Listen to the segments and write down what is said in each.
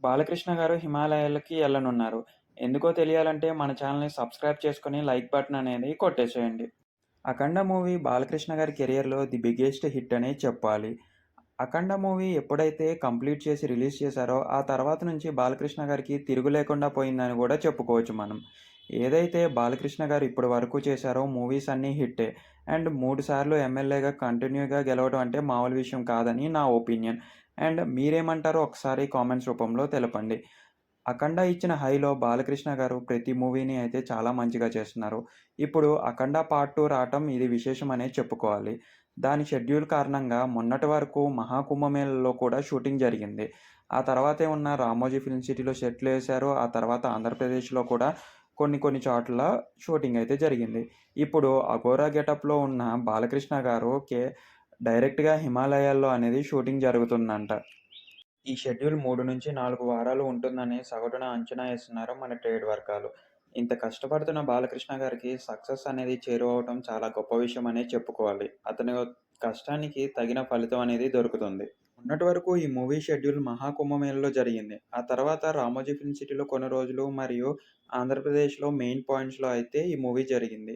బాలకృష్ణ గారు హిమాలయాలకి ఎళ్ళనున్నారు. ఎందుకో తెలియాలంటే మన ఛానెల్‌ని సబ్స్క్రైబ్ చేసుకొని లైక్ బటన్ అనేది కొట్టేసేయండి. 'అఖండ' మూవీ బాలకృష్ణ గారి కెరియర్‌లో ది బిగ్గెస్ట్ హిట్ అనే చెప్పాలి. 'అఖండ' మూవీ ఎప్పుడైతే కంప్లీట్ చేసి రిలీజ్ చేశారో, ఆ తర్వాత నుంచి బాలకృష్ణ గారికి తిరుగు లేకుండా పోయిందని గూడా చెప్పుకోవచ్చు మనం. ఏదైతే బాలకృష్ణ గారు ఇప్పటి వరకు చేశారో మూవీస్ అన్నీ హిట్టే. అండ్ 3 సార్లు ఎమ్మెల్యేగా కంటిన్యూగా గెలవడం అంటే మామూలు విషయం కాదని నా ఒపీనియన్. అండ్ మీరేమంటారో ఒకసారి కామెంట్స్ రూపంలో తెలపండి. 'అఖండ' ఇచ్చిన హైలో బాలకృష్ణ గారు ప్రతి మూవీని అయితే చాలా మంచిగా చేస్తున్నారు. ఇప్పుడు 'అఖండ పార్ట్ 2' రావటం ఇది విశేషమనే చెప్పుకోవాలి. దాని షెడ్యూల్ కారణంగా మొన్నటి వరకు 'మహాకుంభమేళ'లో కూడా షూటింగ్ జరిగింది. ఆ తర్వాతే ఉన్న 'రామోజీ ఫిల్మ్ సిటీలో' సెట్లేశారు. ఆ తర్వాత ఆంధ్రప్రదేశ్‌లో కూడా కొన్ని కొన్ని చోట్ల షూటింగ్ అయితే జరిగింది. ఇప్పుడు 'అఘోరా' గెటప్‌లో ఉన్న బాలకృష్ణ గారుకి డైరెక్ట్‌గా హిమాలయాల్లో అనేది షూటింగ్ జరుగుతుందంట. ఈ షెడ్యూల్ 3-4 వారాలు ఉంటుందని సగటున అంచనా ఏస్తున్నారు మన ట్రేడ్ వర్గాలు. ఇంత కష్టపడుతున్న బాలకృష్ణ గారికి సక్సెస్ అనేది చేరువవ్వటం చాలా గొప్ప విషయం అనే చెప్పుకోవాలి. అతని కష్టానికి తగిన ఫలితం అనేది దొరుకుతుంది. మొన్నటి వరకు ఈ మూవీ షెడ్యూల్ మహాకుంభమేళలో జరిగింది. ఆ తర్వాత రామోజీ ఫిల్మ్ సిటీలో కొన్ని రోజులు మరియు ఆంధ్రప్రదేశ్‌లో మెయిన్ పాయింట్స్‌లో అయితే ఈ మూవీ జరిగింది.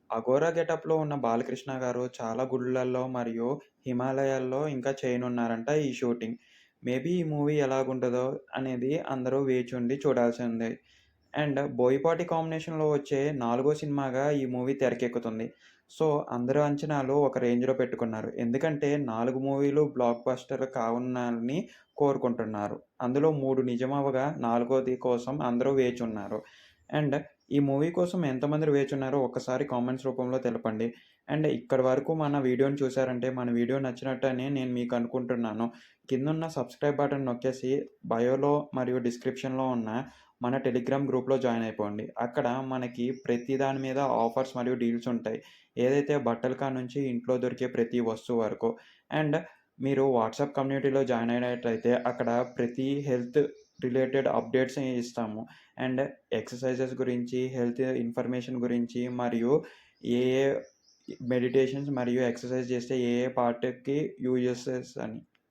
'అఘోరా' గెటప్‌లో ఉన్న బాలకృష్ణ గారు చాలా గుడులల్లో మరియు హిమాలయాల్లో ఇంకా చేయనున్నారంట ఈ షూటింగ్. మేబీ ఈ మూవీ ఎలాగుంటదో అనేది అందరూ వేచుండి చూడాల్సిందే. అండ్ 'బోయపాటి' కాంబినేషన్‌లో వచ్చే నాలుగో సినిమాగా ఈ మూవీ తెరకెక్కుతుంది. సో, అందరి అంచనాలు ఒక రేంజ్‌లో పెట్టుకున్నారు. ఎందుకంటే 4 మూవీలు బ్లాక్ బస్టర్ కావాలని కోరుకుంటున్నారు. అందులో 3 నిజమవ్వగా నాలుగోది కోసం అందరూ వేచున్నారు. అండ్ ఈ మూవీ కోసం ఎంతమంది వేచున్నారో ఒక్కసారి కామెంట్స్ రూపంలో తెలపండి. అండ్ ఇక్కడి వరకు మన వీడియోని చూసారంటే మన వీడియో నచ్చినట్టని నేను మీకు అనుకుంటున్నాను. కిందున్న సబ్స్క్రైబ్ బటన్ నొక్కేసి బయోలో మరియు డిస్క్రిప్షన్‌లో ఉన్న మన టెలిగ్రామ్ గ్రూప్‌లో జాయిన్ అయిపోండి. అక్కడ మనకి ప్రతి దాని మీద ఆఫర్స్ మరియు డీల్స్ ఉంటాయి. ఏదైతే బట్టల కాడ్నుంచి ఇంట్లో దొరికే ప్రతి వస్తువు వరకు. అండ్ మీరు వాట్సాప్ కమ్యూనిటీలో జాయిన్ అయినట్టయితే అక్కడ ప్రతి హెల్త్ రిలేటెడ్ అప్డేట్స్ ఇస్తాము. అండ్ ఎక్సర్‌సైజెస్ గురించి, హెల్త్ ఇన్ఫర్మేషన్ గురించి మరియు ఏ ఏ మెడిటేషన్స్ మరియు ఎక్సర్‌సైజ్ చేస్తే ఏ ఏ పార్ట్‌కి యూజెసెస్ అని.